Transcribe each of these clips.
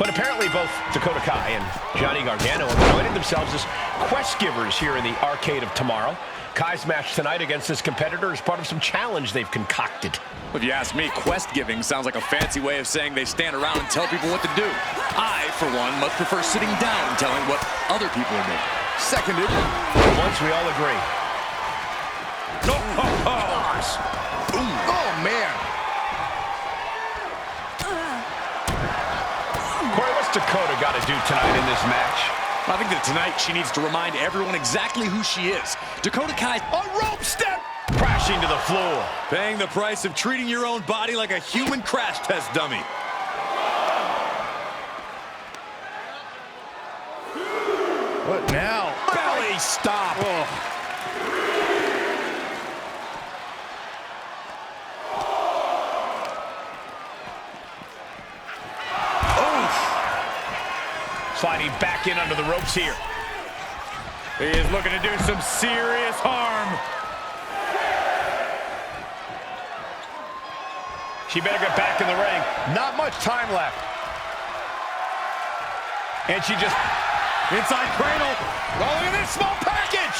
But apparently both Dakota Kai and Johnny Gargano are promoting themselves as quest givers here in the Arcade of Tomorrow. Kai's match tonight against this competitor is part of some challenge they've concocted. Well, if you ask me, quest giving sounds like a fancy way of saying they stand around and tell people what to do. I, for one, much prefer sitting down and telling what other people are doing. Seconded. For once, we all agree. Oh, man. Corey, what's Dakota got to do tonight in this match? I think that tonight she needs to remind everyone exactly who she is. Dakota Kai, a rope step! Crashing to the floor. Paying the price of treating your own body like a human crash test dummy. What now? Belly stop. Sliding back in under the ropes here. He is looking to do some serious harm. She better get back in the ring. Not much time left. And she just... Inside cradle. Oh, look at this small package.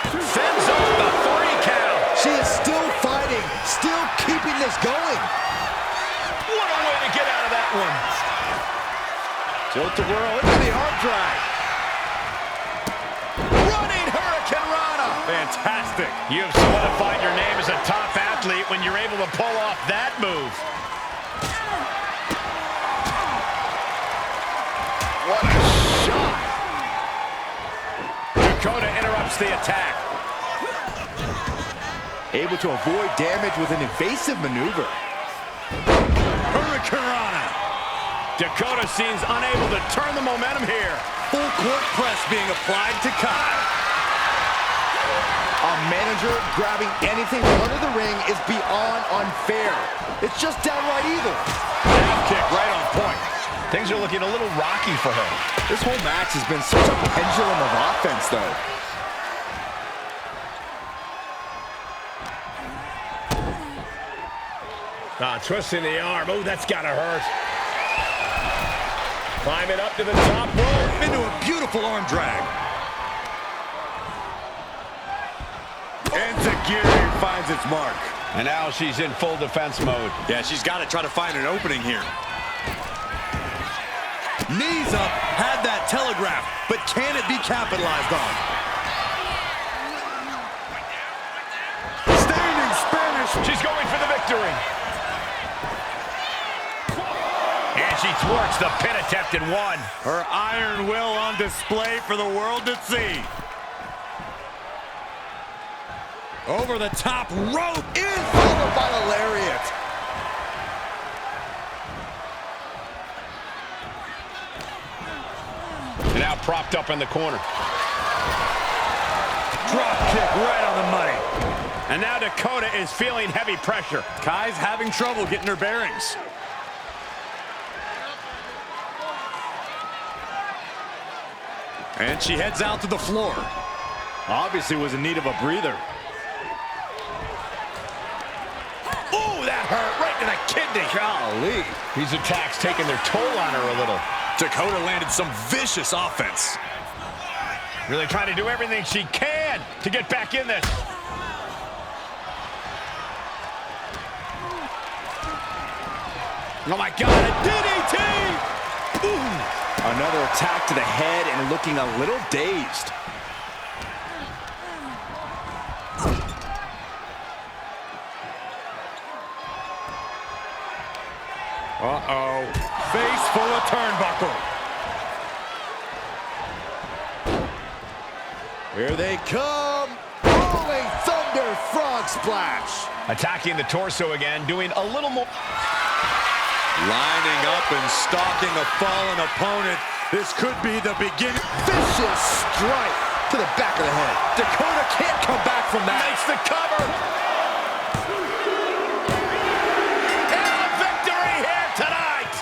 Sends off the 3 count. She is still fighting, still keeping this going. What a way to get out of that one. Tilt-a-whirl into the arm drag. Running Hurricane Rana. Fantastic. You have solidified your name as a top athlete when you're able to pull off that move. What a shot. Dakota interrupts the attack. Able to avoid damage with an evasive maneuver. Hurricane Rana. Dakota seems unable to turn the momentum here. Full court press being applied to Kai. A manager grabbing anything from under the ring is beyond unfair. It's just downright evil. Down kick right on point. Things are looking a little rocky for her. This whole match has been such a pendulum of offense, though. Twisting the arm. Oh, that's gotta hurt. Climbing up to the top rope. Into a beautiful arm drag. Enziguri finds its mark. And now she's in full defense mode. Yeah, she's got to try to find an opening here. Knees up, had that telegraph, but can it be capitalized on? Standing Spanish. She's going for the victory. And she thwarts the pin attempt in 1. Her iron will on display for the world to see. Over the top rope. In followed by the lariat. And now propped up in the corner. Drop kick right on the money. And now Dakota is feeling heavy pressure. Kai's having trouble getting her bearings. And she heads out to the floor. Obviously was in need of a breather. Ooh, that hurt right to the kidney. Golly. These attacks taking their toll on her a little. Dakota landed some vicious offense. Really trying to do everything she can to get back in this. Oh my God, a DDT! Ooh. Another attack to the head and looking a little dazed. Uh-oh. Face full of turnbuckle. Here they come. Rolling Thunder Frog Splash. Attacking the torso again, doing a little more. Lining up and stalking a fallen opponent. This could be the beginning. Vicious strike to the back of the head. Dakota can't come back from that. Makes the cover. And a victory here tonight.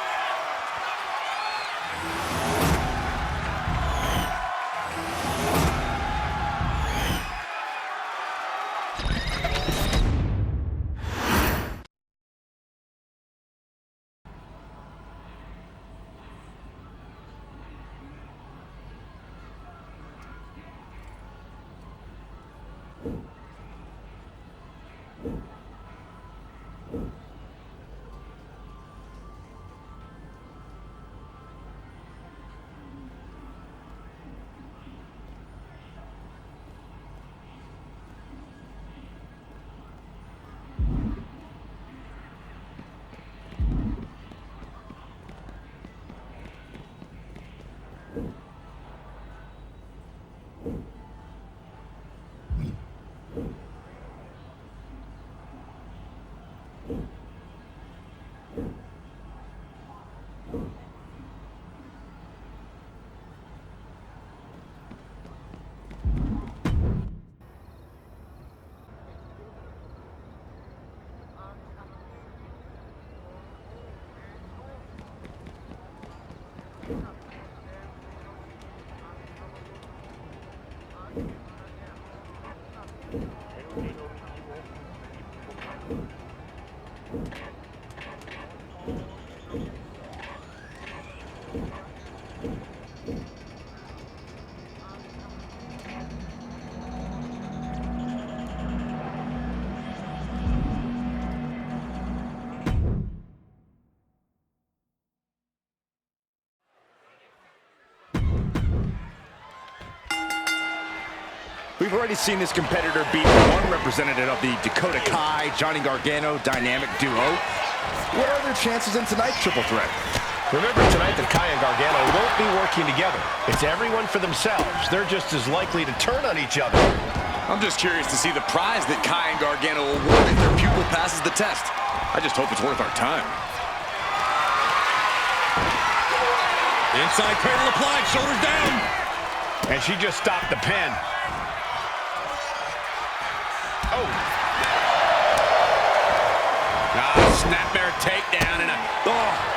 Come We've already seen this competitor beat one representative of the Dakota Kai, Johnny Gargano dynamic duo. What are their chances in tonight's triple threat? Remember tonight that Kai and Gargano won't be working together. It's everyone for themselves. They're just as likely to turn on each other. I'm just curious to see the prize that Kai and Gargano award if their pupil passes the test. I just hope it's worth our time. Inside cradle applied, shoulders down. And she just stopped the pin. Oh. Snapmare takedown and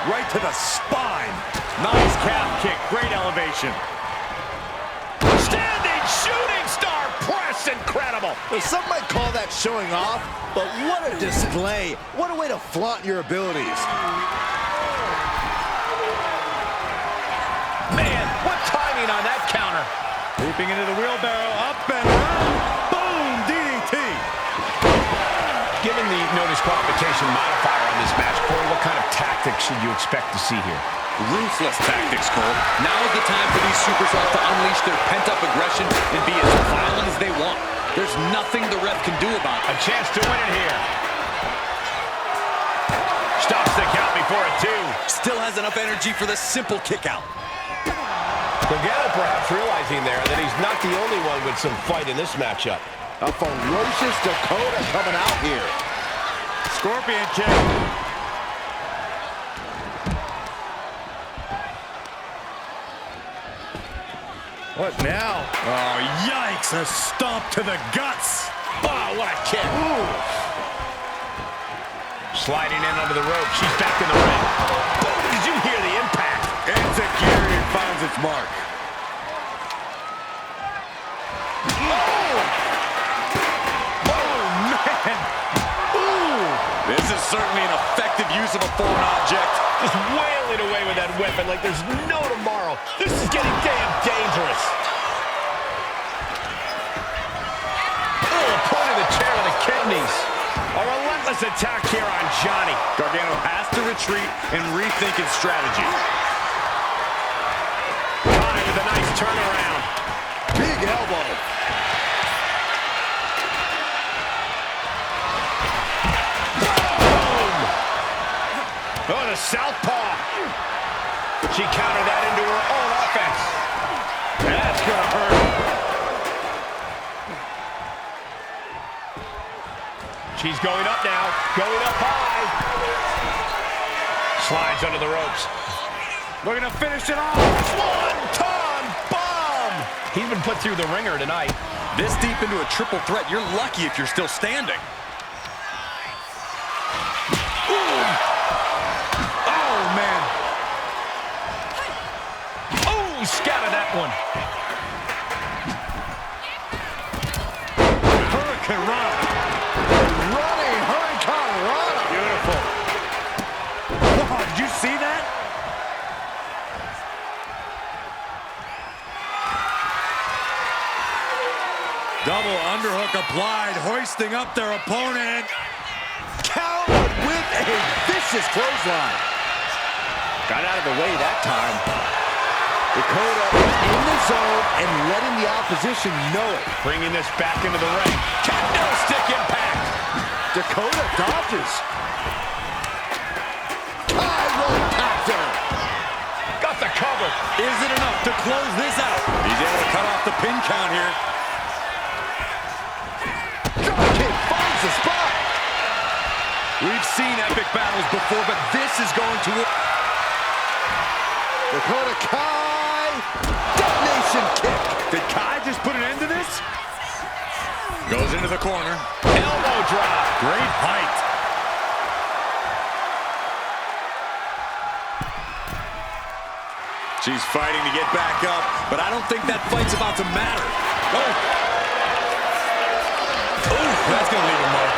right to the spine. Nice calf kick, great elevation. Standing shooting star press, incredible. Well, some might call that showing off, but what a display. What a way to flaunt your abilities. Man, what timing on that counter. Leaping into the wheelbarrow, up and around. Boom, DDT. Given the no disqualification modifier on this match, Corey, what kind of tactics should you expect to see here? Ruthless tactics, Cole. Now is the time for these superstars to unleash their pent-up aggression and be as violent as they want. There's nothing the ref can do about it. A chance to win it here. Stops the count before a 2. Still has enough energy for the simple kick out. Gargano perhaps realizing there that he's not the only one with some fight in this matchup. A ferocious Dakota coming out here. Scorpion kick. What now? Oh, yikes. A stomp to the guts. Oh, what a kick. Ooh. Sliding in under the rope. She's back in the ring. Boom, did you hear the impact? Enziguri finds its mark. This is certainly an effective use of a foreign object. Just wailing away with that weapon like there's no tomorrow. This is getting damn dangerous. Oh, point of the chair to the kidneys. A relentless attack here on Johnny. Gargano has to retreat and rethink his strategy. Johnny with a nice turnaround. Big elbow. Oh, the southpaw. She countered that into her own offense. That's gonna hurt. She's going up now, going up high. Slides under the ropes. Looking to finish it off. Swanton bomb. He's been put through the ringer tonight. This deep into a triple threat, you're lucky if you're still standing. Scattered that one. Hurricane Rana. Running Hurricane Rana. Beautiful. Wow, did you see that? Double underhook applied, hoisting up their opponent. Countered with a vicious clothesline. Got out of the way that time. Dakota is in the zone and letting the opposition know it. Bringing this back into the ring. Candlestick impact. Dakota dodges. High rope captor. Got the cover. Is it enough to close this out? He's able to cut off the pin count here. Dropkick finds the spot. We've seen epic battles before, but this is going to... Dakota Kai, detonation kick. Did Kai just put an end to this? Goes into the corner. Elbow drop. Great height. She's fighting to get back up, but I don't think that fight's about to matter. Oh, that's going to leave a mark.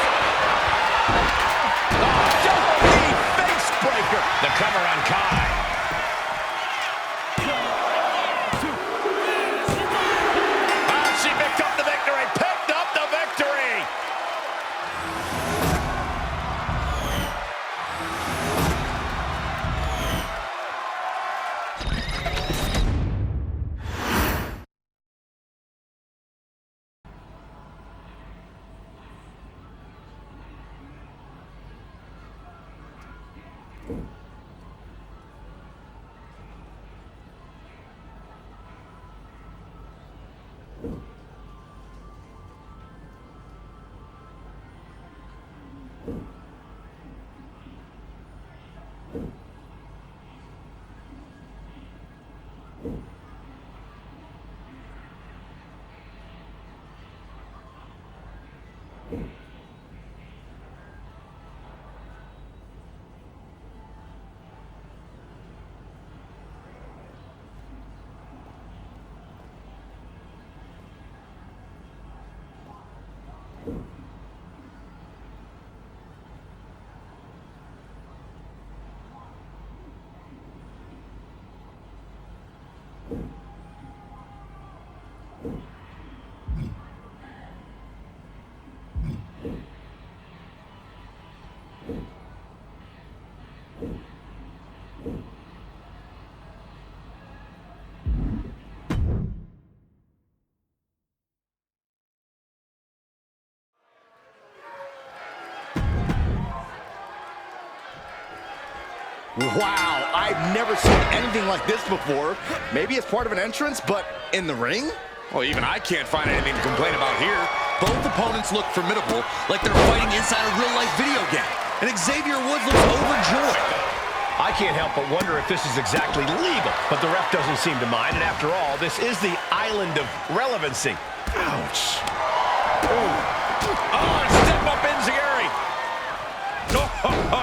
Wow, I've never seen anything like this before. Maybe it's part of an entrance, but in the ring? Well, even I can't find anything to complain about here. Both opponents look formidable, like they're fighting inside a real-life video game. And Xavier Woods looks overjoyed. I can't help but wonder if this is exactly legal, but the ref doesn't seem to mind. And after all, this is the island of relevancy. Ouch. Oh, step up Enziguri. Oh.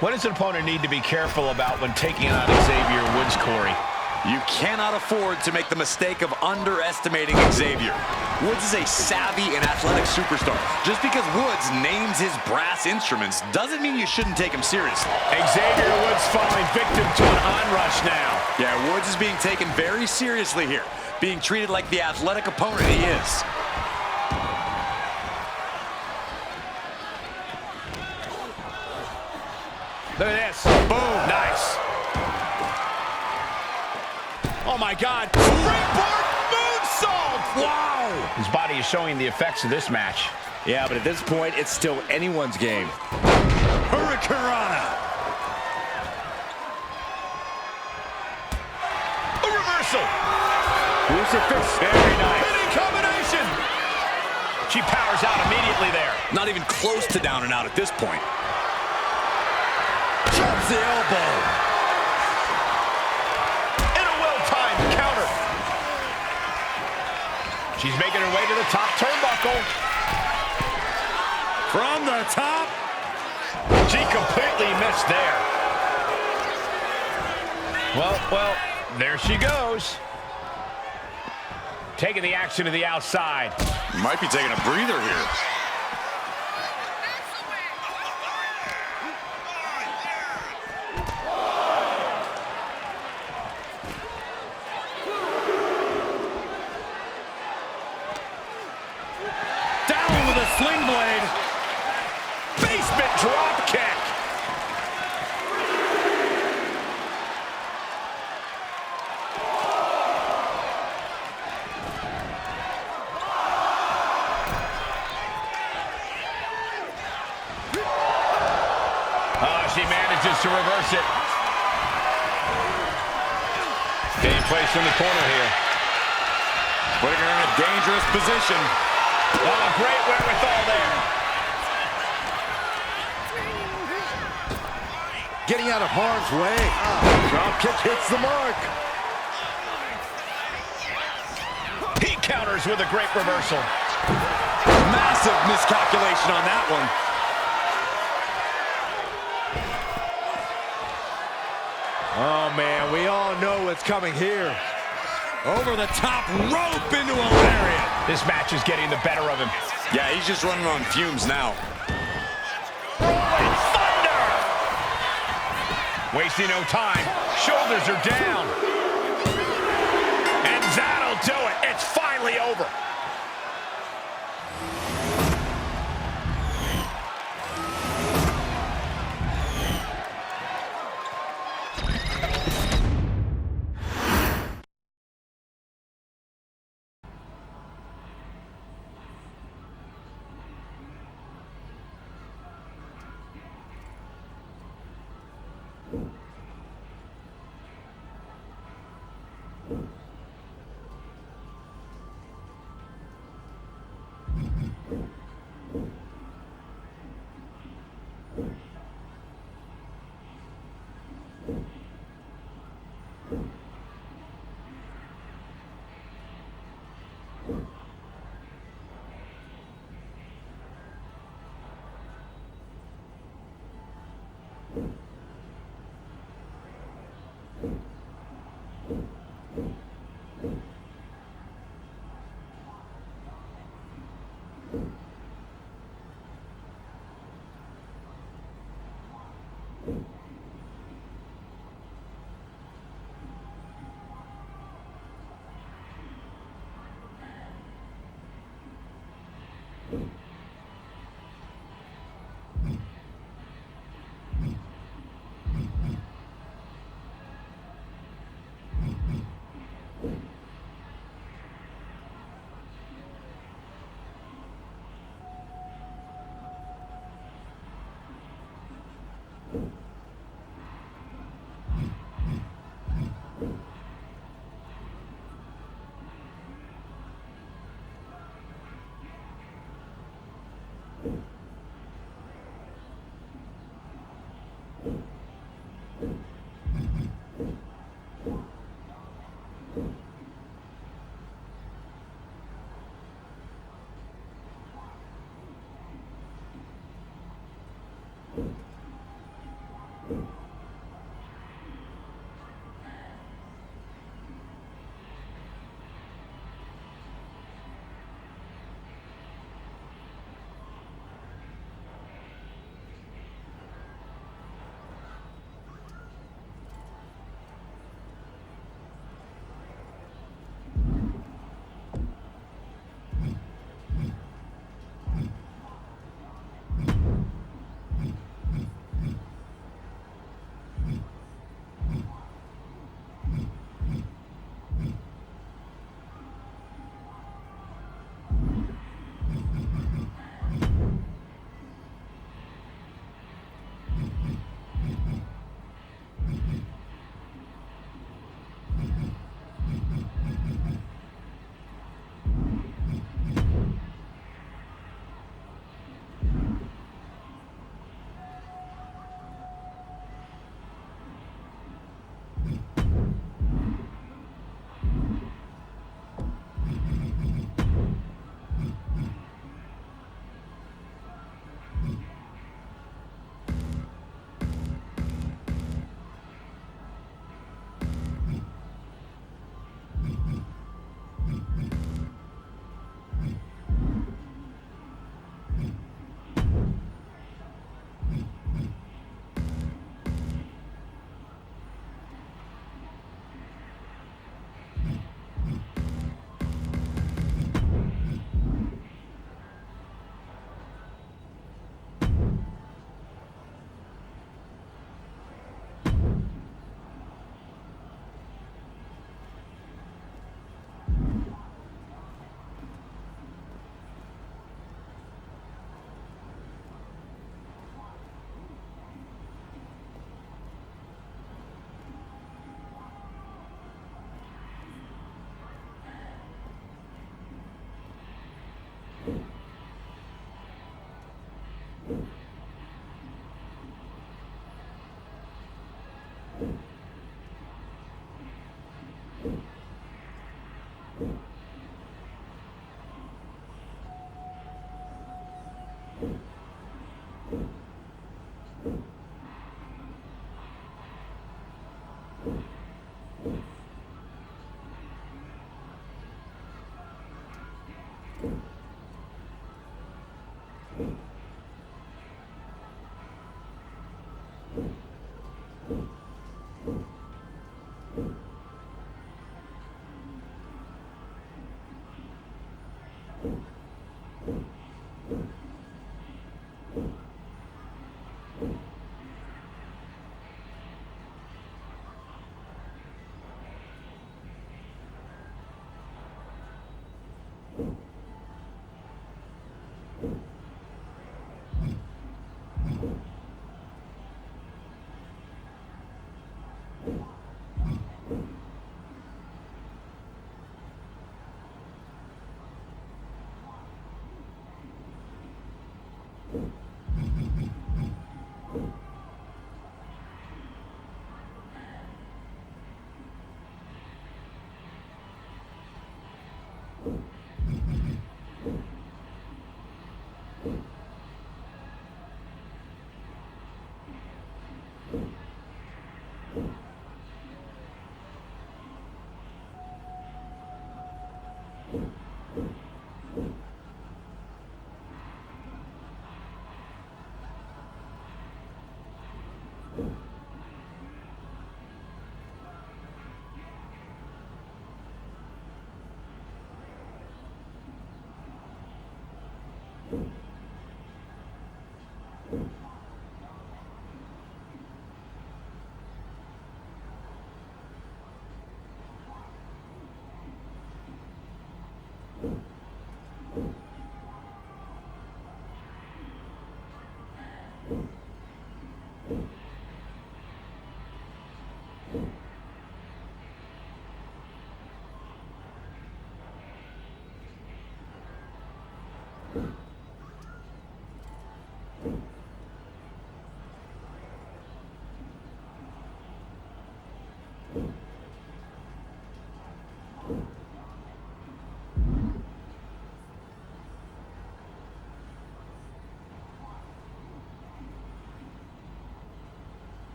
What does an opponent need to be careful about when taking on Xavier Woods, Corey? You cannot afford to make the mistake of underestimating Xavier. Woods is a savvy and athletic superstar. Just because Woods names his brass instruments doesn't mean you shouldn't take him seriously. Xavier Woods falling victim to an onrush now. Yeah, Woods is being taken very seriously here, being treated like the athletic opponent he is. Look at this. Boom. Nice. Oh, my God. Springboard moonsault. Wow. His body is showing the effects of this match. Yeah, but at this point, it's still anyone's game. Hurricanrana. A reversal. Crucifix. Very nice. Hitting combination. She powers out immediately there. Not even close to down and out at this point. Chops the elbow. And a well-timed counter. She's making her way to the top turnbuckle. From the top. She completely missed there. Well, there she goes. Taking the action to the outside. Might be taking a breather here. Down with a sling blade. Basement drop kick. She manages to reverse it. Getting placed in the corner here. Putting her in a dangerous position. Oh, great wherewithal there. Getting out of harm's way. Drop kick hits the mark. He counters with a great reversal. Massive miscalculation on that one. Oh, man, we all know what's coming here. Over the top rope into a lariat. This match is getting the better of him. Yeah, he's just running on fumes now. Rolling thunder! Wasting no time. Shoulders are down. And that'll do it. It's finally over.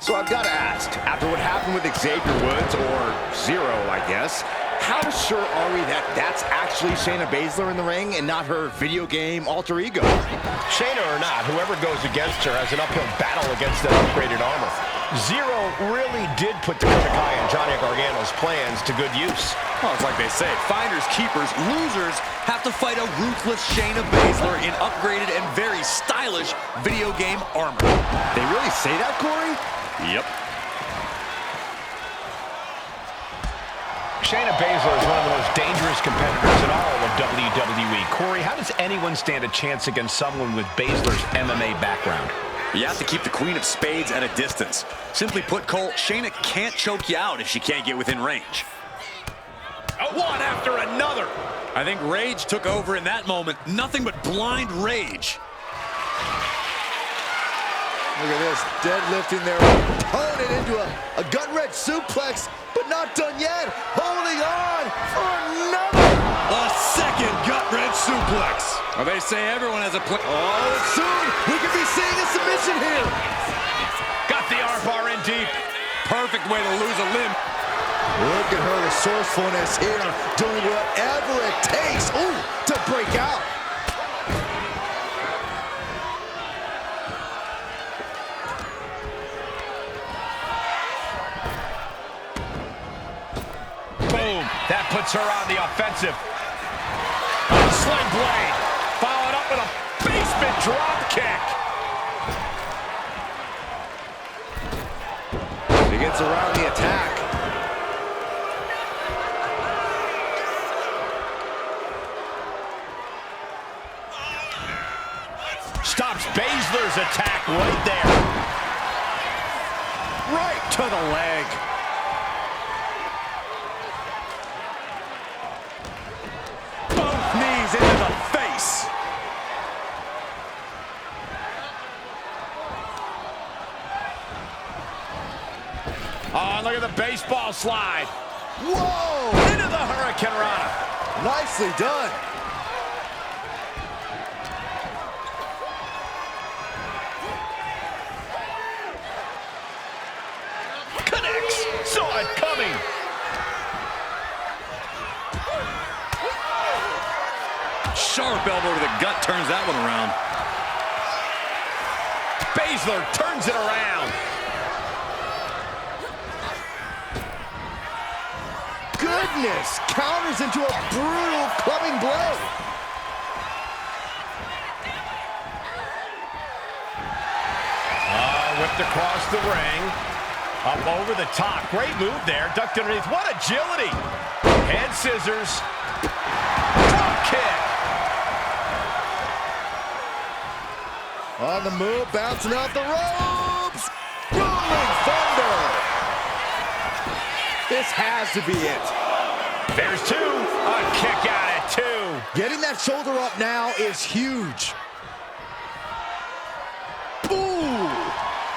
So I've got to ask, after what happened with Xavier Woods, or Zero, I guess, how sure are we that that's actually Shayna Baszler in the ring and not her video game alter ego? Shayna or not, whoever goes against her has an uphill battle against that upgraded armor. Zero really did put Dakota Kai and Johnny Gargano's plans to good use. Well, it's like they say, finders, keepers, losers have to fight a ruthless Shayna Baszler in upgraded and very stylish video game armor. They really say that, Corey? Yep. Shayna Baszler is one of the most dangerous competitors in all of WWE. Corey, how does anyone stand a chance against someone with Baszler's MMA background? You have to keep the Queen of Spades at a distance. Simply put, Cole, Shayna can't choke you out if she can't get within range. One after another. I think rage took over in that moment. Nothing but blind rage. Look at this, deadlifting their opponent into a gut-wrench suplex, but not done yet. Holding on for another. A second gut-wrench suplex. Well, they say everyone has a play. Oh, soon we could be seeing a submission here. Got the armbar in deep. Perfect way to lose a limb. Look at her resourcefulness here, doing whatever it takes, to break out. Boom. That puts her on the offensive. Sling blade. Followed up with a basement drop kick. She gets around the attack. Stops Baszler's attack right there. Right to the leg. Both knees into the face. Oh, look at the baseball slide. Whoa! Into the Hurricane Rana. Nicely done. Connects. Saw it coming. Sharp elbow to the gut turns that one around. Baszler turns it around. Goodness! Counters into a brutal clubbing blow. Whipped across the ring. Up over the top. Great move there. Ducked underneath. What agility. Hand scissors. Drop kick. On the move, bouncing off the ropes. Rolling thunder. This has to be it. There's two. A kick out at two. Getting that shoulder up now is huge. Ooh.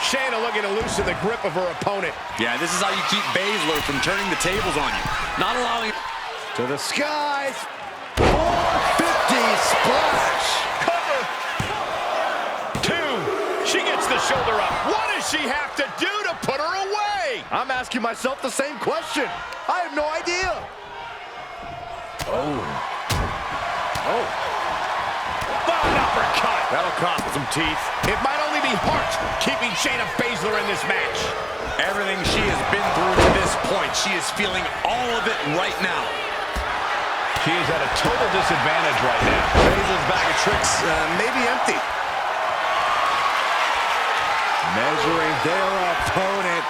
Shayna looking to loosen the grip of her opponent. Yeah, this is how you keep Baszler from turning the tables on you. Not allowing... To the skies. 450 splash. Cover. Two. She gets the shoulder up. What does she have to do to put her away? I'm asking myself the same question. I have no idea. Oh. An uppercut. That'll cost some teeth. It might only be heart keeping Shayna Baszler in this match. Everything she has been through to this point, she is feeling all of it right now. She is at a total disadvantage right now. Baszler's bag of tricks may be empty. Measuring their opponent.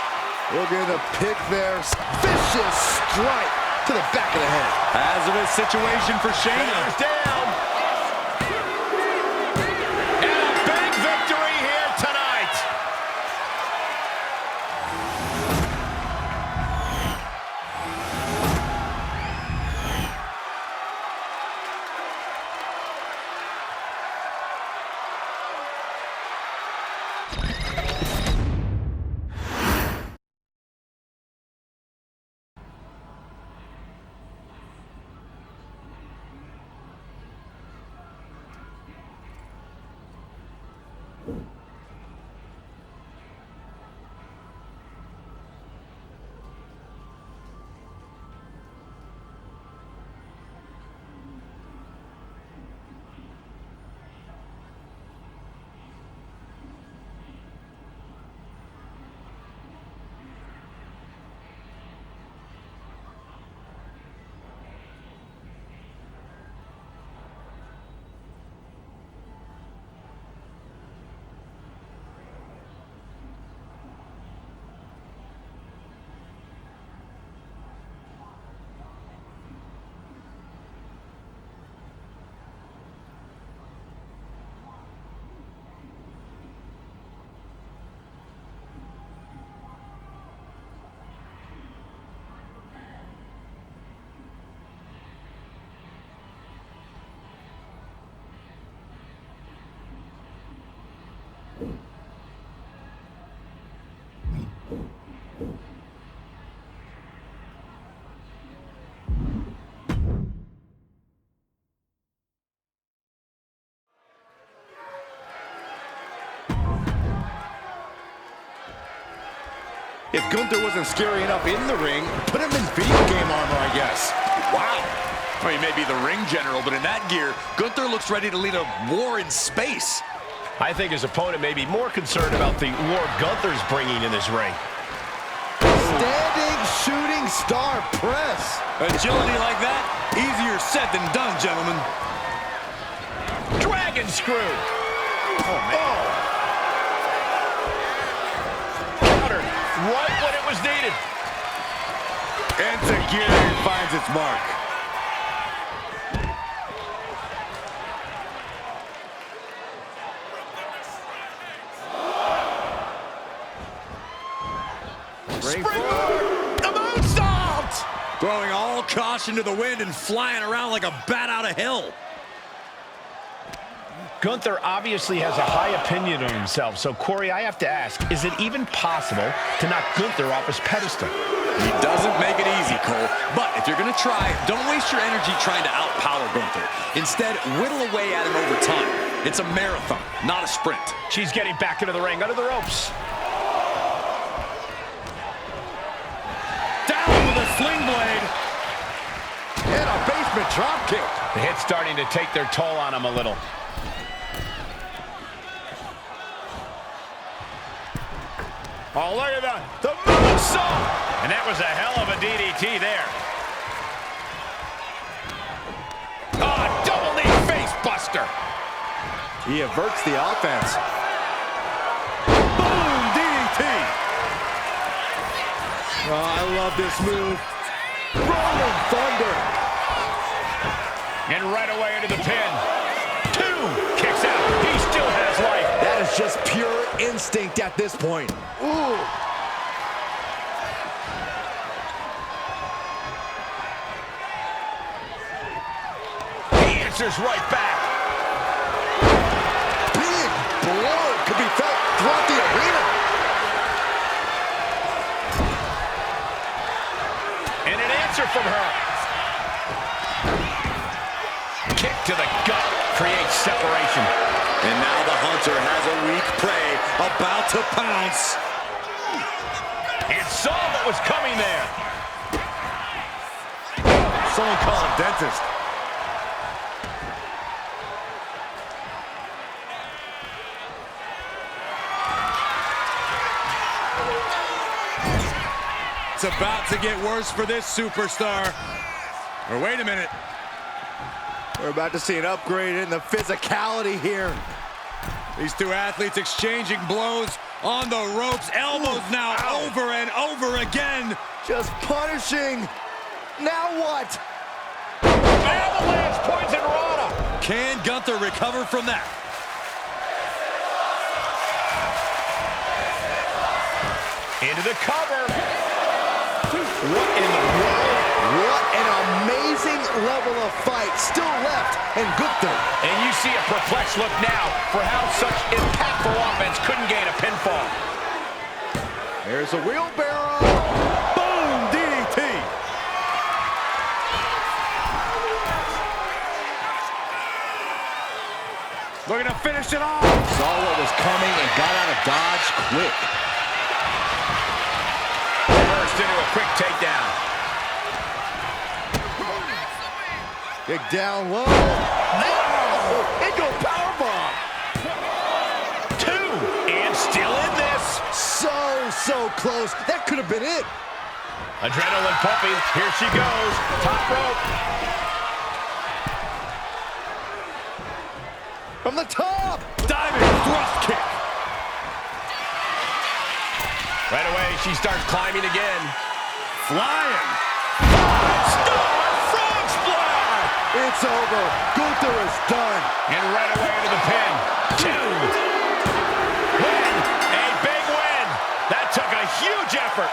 Looking to pick their vicious strike to the back of the head. Hazardous situation for Shayna. Shayna's down. And a big victory here tonight. If Gunther wasn't scary enough in the ring, put him in video game armor, I guess. Wow. Well, he may be the ring general, but in that gear, Gunther looks ready to lead a war in space. I think his opponent may be more concerned about the war Gunther's bringing in this ring. Standing shooting star press. Agility like that, easier said than done, gentlemen. Dragon screw. Oh, man. Countered right when it was needed. Enzuigiri finds its mark. Springboard! The moonsault! Throwing all caution to the wind and flying around like a bat out of hell. Gunther obviously has a high opinion of himself, so Corey, I have to ask, is it even possible to knock Gunther off his pedestal? He doesn't make it easy, Cole. But if you're going to try, don't waste your energy trying to outpower Gunther. Instead, whittle away at him over time. It's a marathon, not a sprint. She's getting back into the ring, under the ropes. Down with a sling blade. And a basement drop kick. The hit's starting to take their toll on him a little. Oh, look at that. The moonsault! And that was a hell of a DDT there. Oh, double knee face buster. He averts the offense. Boom, DDT. Oh, I love this move. Rolling thunder. And right away into the pin. Two kicks out. He still has life. That is just pure instinct at this point. Ooh. He answers right back. Big blow could be felt throughout the arena. And an answer from her. Kick to the gut creates separation. And now the hunter has a weak prey about to pounce. And saw what was coming there. Someone call a dentist. It's about to get worse for this superstar. Or wait a minute. We're about to see an upgrade in the physicality here. These two athletes exchanging blows on the ropes. Elbows now over and over again. Just punishing. Now what? Avalanche points in Rana. Can Gunther recover from that? Into the cover. What in the world? What an amazing level of fight still left in Gunther. And you see a perplexed look now for how such impactful offense couldn't gain a pinfall. There's a wheelbarrow. Boom, DDT. Looking to finish it off. Saw what was coming and got out of dodge quick. Reversed into a quick takedown. Kick down low. No! Into a powerbomb. 2. And still in this. So close. That could have been it. Adrenaline pumping. Here she goes. Top rope. From the top. Diving thrust kick. Right away, she starts climbing again. Flying. Star frog splash. It's over. Gunther is done. And right away to the pin. 2. Win. A big win. That took a huge effort.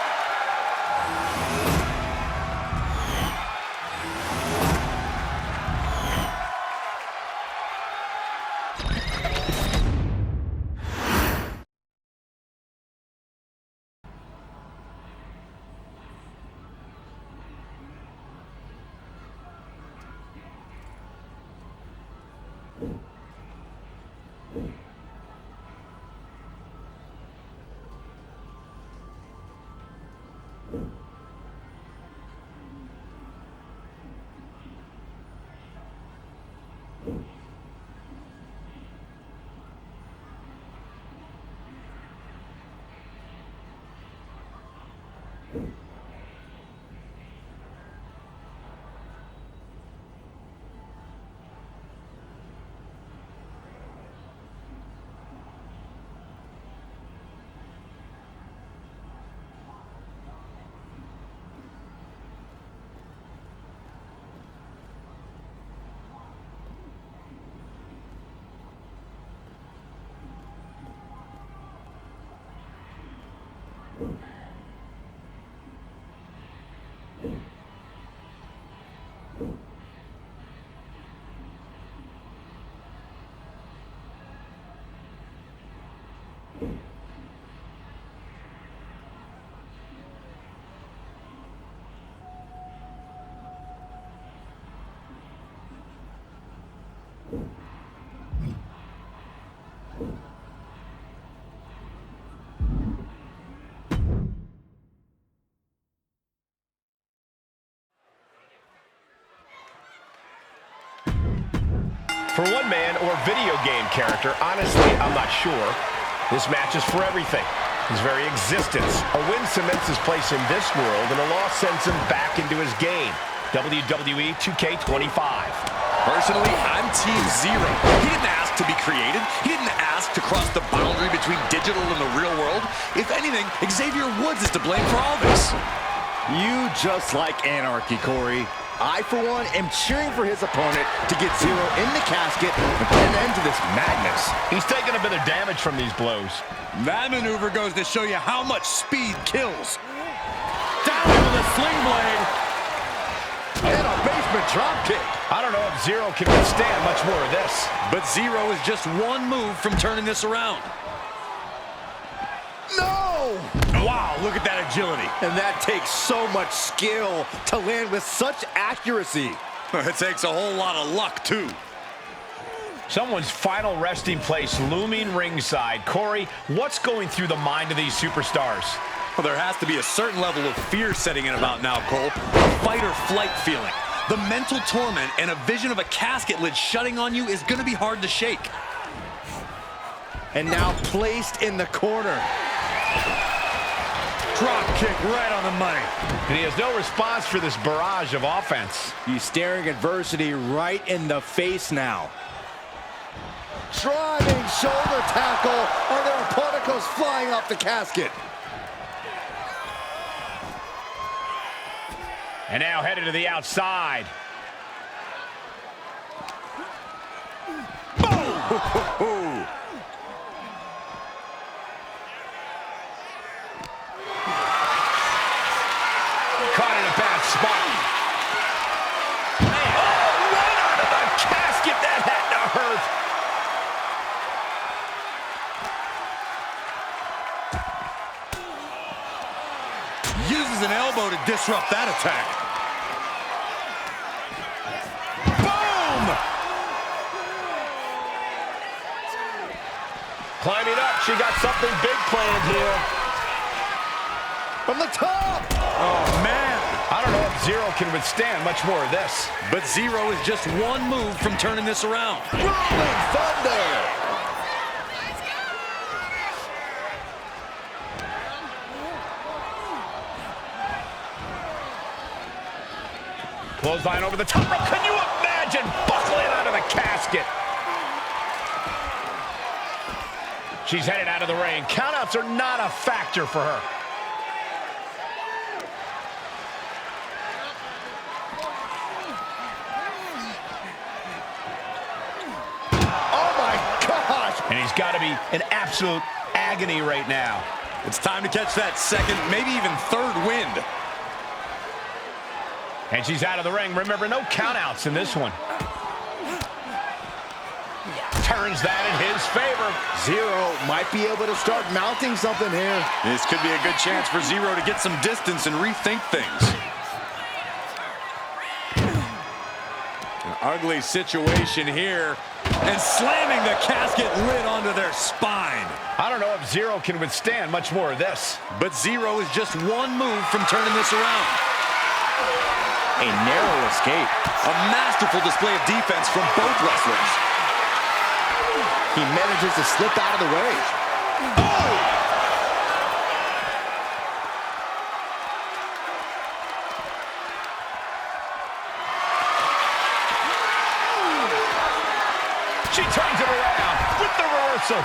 For one man or video game character, honestly, I'm not sure. This match is for everything. His very existence. A win cements his place in this world, and a loss sends him back into his game. WWE 2K25. Personally, I'm Team Zero. He didn't ask to be created. He didn't ask to cross the boundary between digital and the real world. If anything, Xavier Woods is to blame for all this. You just like anarchy, Corey. I, for one, am cheering for his opponent to get Zero in the casket and put an end to this madness. He's taking a bit of damage from these blows. That maneuver goes to show you how much speed kills. Down with a sling blade. And a basement drop kick. I don't know if Zero can withstand much more of this. But Zero is just one move from turning this around. No! Wow, look at that agility. And that takes so much skill to land with such accuracy. It takes a whole lot of luck, too. Someone's final resting place looming ringside. Corey, what's going through the mind of these superstars? Well, there has to be a certain level of fear setting in about now, Cole. A fight or flight feeling. The mental torment and a vision of a casket lid shutting on you is going to be hard to shake. And now placed in the corner. Drop kick right on the money. And he has no response for this barrage of offense. He's staring adversity right in the face now. Driving shoulder tackle, and their opponent goes flying off the casket. And now headed to the outside. Boom! Caught in a bad spot. Man. Oh, right onto the casket. That had to hurt. Uses an elbow to disrupt that attack. Boom! Climbing up. She got something big planned here. From the top! Oh, man. I don't know if Zero can withstand much more of this. But Zero is just one move from turning this around. Rolling thunder! Clothesline over the top rope. Can you imagine buckling out of the casket? She's headed out of the ring. Countouts are not a factor for her. Oh my gosh! And he's got to be in absolute agony right now. It's time to catch that second, maybe even third wind. And she's out of the ring. Remember, no countouts in this one. Turns that in his favor. Zero might be able to start mounting something here. This could be a good chance for Zero to get some distance and rethink things. An ugly situation here. And slamming the casket lid onto their spine. I don't know if Zero can withstand much more of this. But Zero is just one move from turning this around. A narrow escape. A masterful display of defense from both wrestlers. He manages to slip out of the way. Oh! She turns it around with the reversal.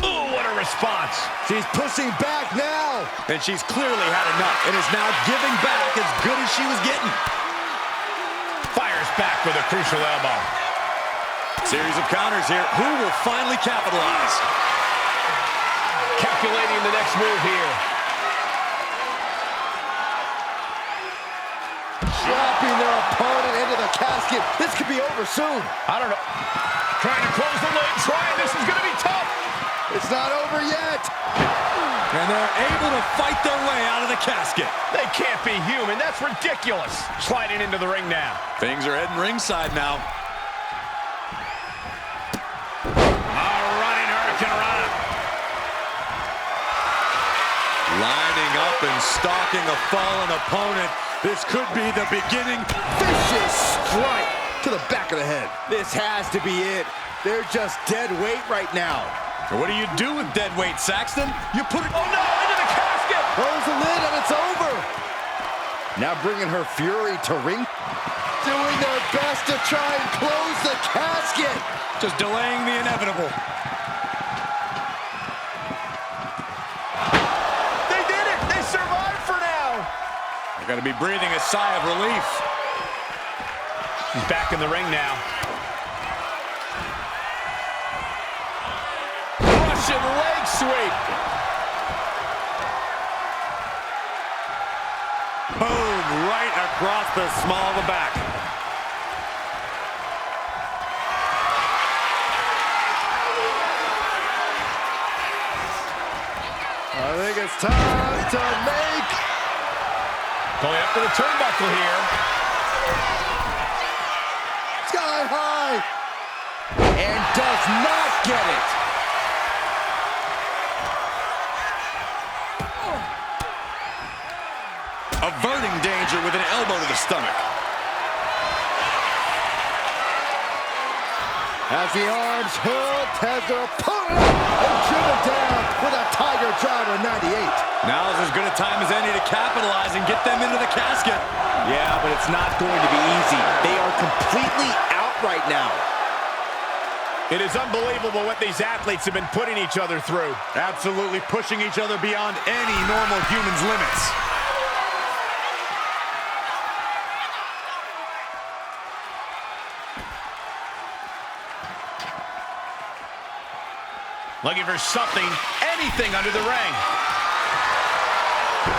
Ooh, what a response. She's pushing back now. And she's clearly had enough and is now giving back as good as she was getting. Fires back with a crucial elbow. Series of counters here. Who will finally capitalize? Calculating the next move here. Dropping their opponent into the casket. This could be over soon. I don't know. Trying to close the lid. This is going to be tough. It's not over yet. And they're able to fight their way out of the casket. They can't be human. That's ridiculous. Sliding into the ring now. Things are heading ringside now. A running Hurricane Rana. Lining up and stalking a fallen opponent. This could be the beginning. Vicious strike to the back of the head. This has to be it. They're just dead weight right now. What do you do with dead weight, Saxton? You put it... Oh, no, into the casket. Close the lid and it's over. Now bringing her fury to ring. Doing their best to try and close the casket. Just delaying the inevitable. going to be breathing a sigh of relief. She's back in the ring now. Russian leg sweep. Boom, right across the small of the back. I think it's time to make... Going up to the turnbuckle here. Sky high. And does not get it. Averting danger with an elbow to the stomach. As the arms hooked, has their opponent and driven down with a Tiger Driver 98. Now is as good a time as any to capitalize and get them into the casket. Yeah, but it's not going to be easy. They are completely out right now. It is unbelievable what these athletes have been putting each other through. Absolutely pushing each other beyond any normal human's limits. Looking for something, anything under the ring.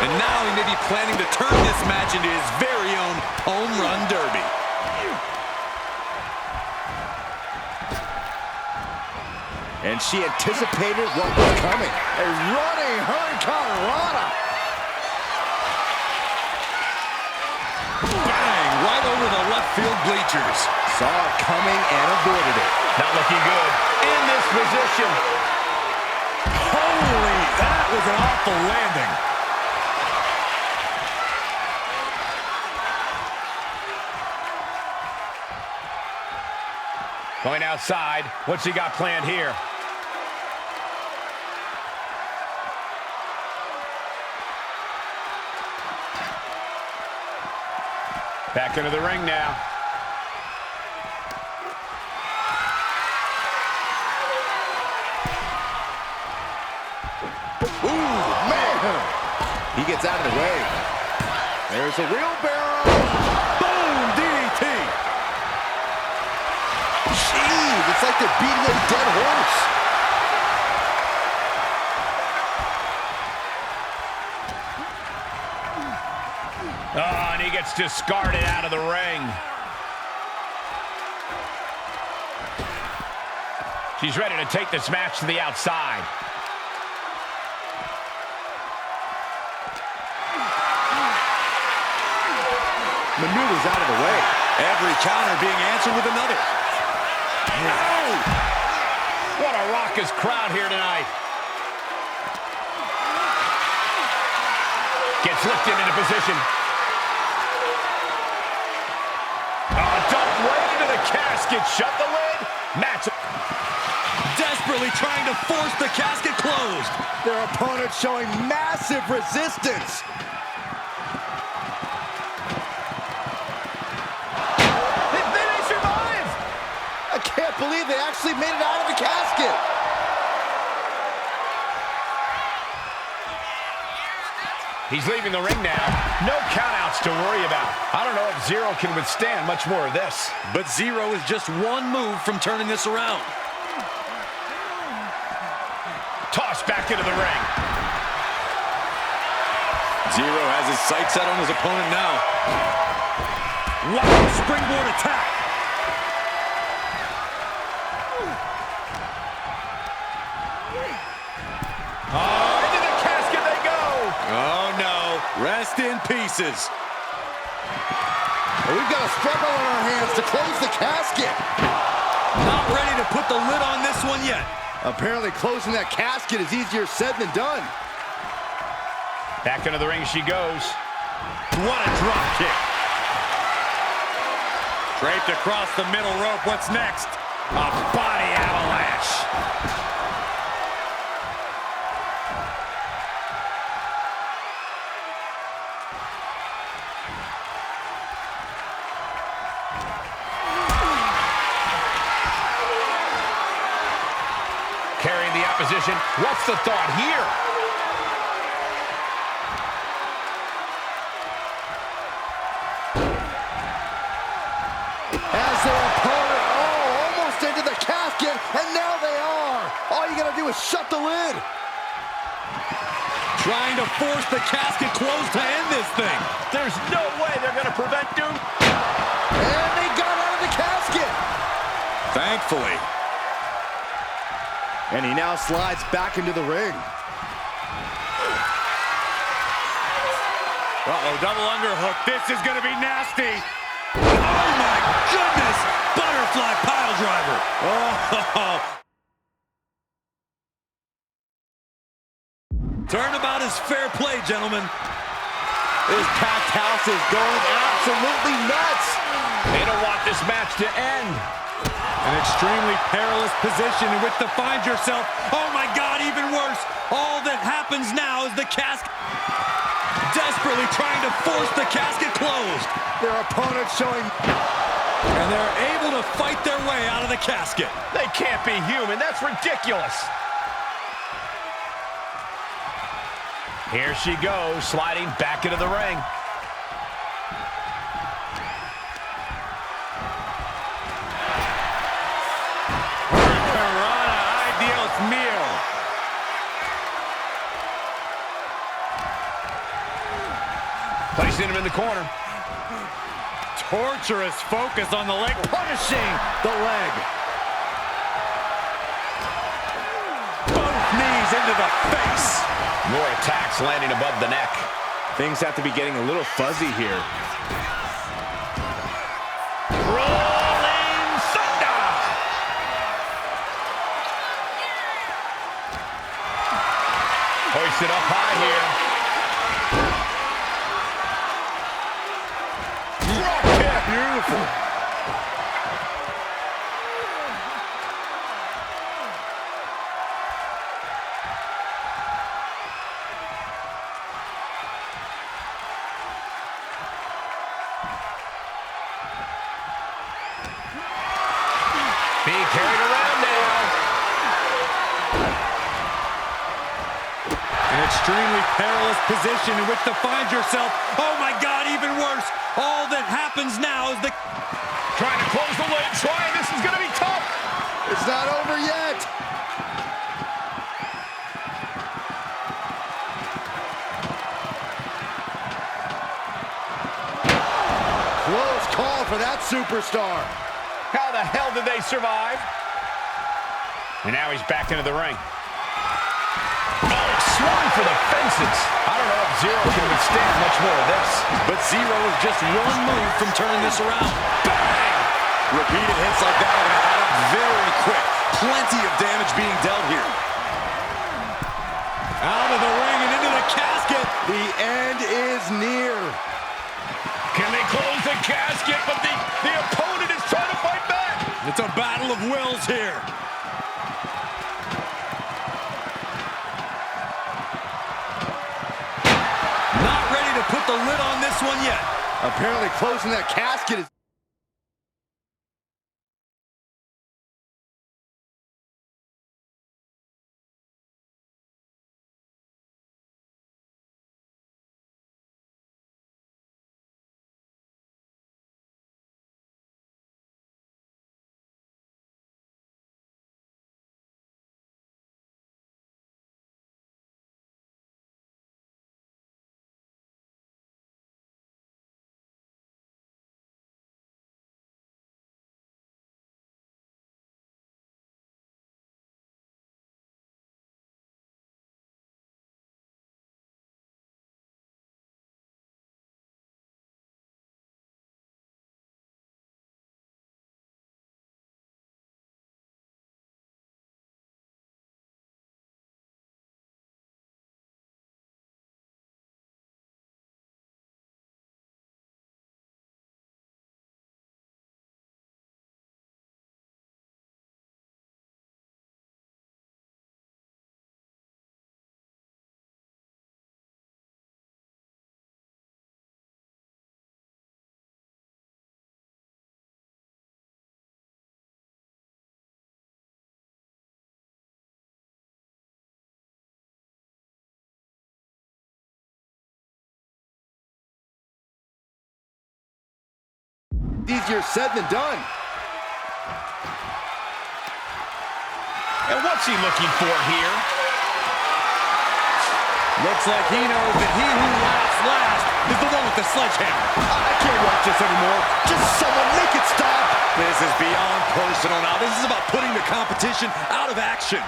And now he may be planning to turn this match into his very own home run derby. And she anticipated what was coming. A running Hurricane Rana. Bang! Right over the left field bleachers. Saw it coming and avoided it. Not looking good in this position. Holy, that was an awful landing. Going outside. What's he got planned here? Back into the ring now. Ooh, man. He gets out of the way. There's a wheelbarrow. Boom, DDT. Jeez, it's like they're beating a dead horse. Oh, and he gets discarded out of the ring. She's ready to take this match to the outside. Maneuvers out of the way. Every counter being answered with another. Oh! What a raucous crowd here tonight. Gets lifted into position. Oh, dumped right into the casket. Shut the lid. Match. Desperately trying to force the casket closed. Their opponent showing massive resistance. They survived. I can't believe they actually made it out of the casket. He's leaving the ring now. No countouts to worry about. I don't know if Zero can withstand much more of this. But Zero is just one move from turning this around. Tossed back into the ring. Zero has his sights set on his opponent now. Wow, springboard attack. Oh, into the casket they go. Oh no, rest in pieces. Well, we've got a struggle on our hands to close the casket. Not ready to put the lid on this one yet. Apparently closing that casket is easier said than done. Back into the ring she goes. What a drop kick. Draped across the middle rope. What's next? A body avalanche. Carrying the opposition. What's the thought here? As their opponent, almost into the casket, and now they are. All you gotta do is shut the lid. Trying to force the casket closed to end this thing. There's no way they're going to prevent Doom. And they got out of the casket. Thankfully. And he now slides back into the ring. Uh-oh, double underhook. This is going to be nasty. Oh, my goodness. Butterfly pile driver. Oh. Turnabout is fair play, gentlemen. This packed house is going absolutely nuts. They don't want this match to end. An extremely perilous position in which to find yourself. Oh, my God, even worse. All that happens now is the casket desperately trying to force the casket closed. Their opponent showing... And they're able to fight their way out of the casket. They can't be human. That's ridiculous. Here she goes, sliding back into the ring. Piranha, Dios mío. Placing him in the corner. Torturous focus on the leg, punishing the leg. both knees into the face. More attacks landing above the neck. Things have to be getting a little fuzzy here. Rolling Thunder! Hoisted up high here. Drop kick. Beautiful. Being carried around now. An extremely perilous position in which to find yourself. Oh, my God, even worse. All that happens now is the... Trying to close the lid. Trying. This is going to be tough. It's not over yet. Close call for that superstar. How the hell did they survive? And now he's back into the ring. Oh, swung for the fences. I don't know if Zero can withstand much more of this. But Zero is just one move from turning this around. Bang! Repeated hits like that are going to add up very quick. Plenty of damage being dealt here. Out of the ring and into the casket. The end is near. Can they close the casket? But the opponent is trying to fight back. It's a battle of wills here. Not ready to put the lid on this one yet. Apparently closing that casket is... easier said than done. And what's he looking for here? Looks like he knows that he who laughs last is the one with the sledgehammer. I can't watch this anymore. Just someone make it stop. This is beyond personal now. This is about putting the competition out of action.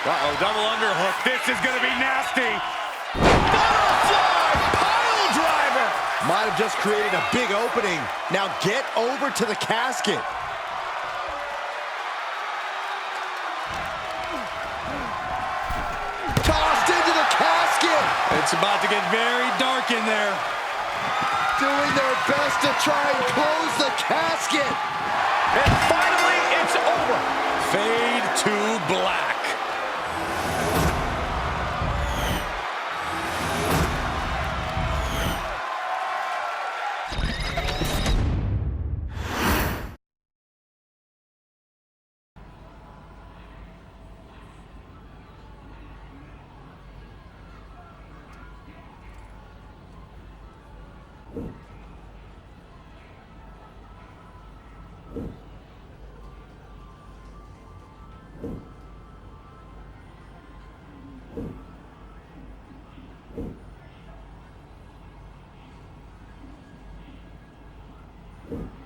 Uh-oh, double underhook. This is going to be nasty. Butterfly pile driver. Might have just created a big opening. Now get over to the casket. Tossed into the casket. It's about to get very dark in there. Doing their best to try and close the casket. And finally, it's over. Fade to black. You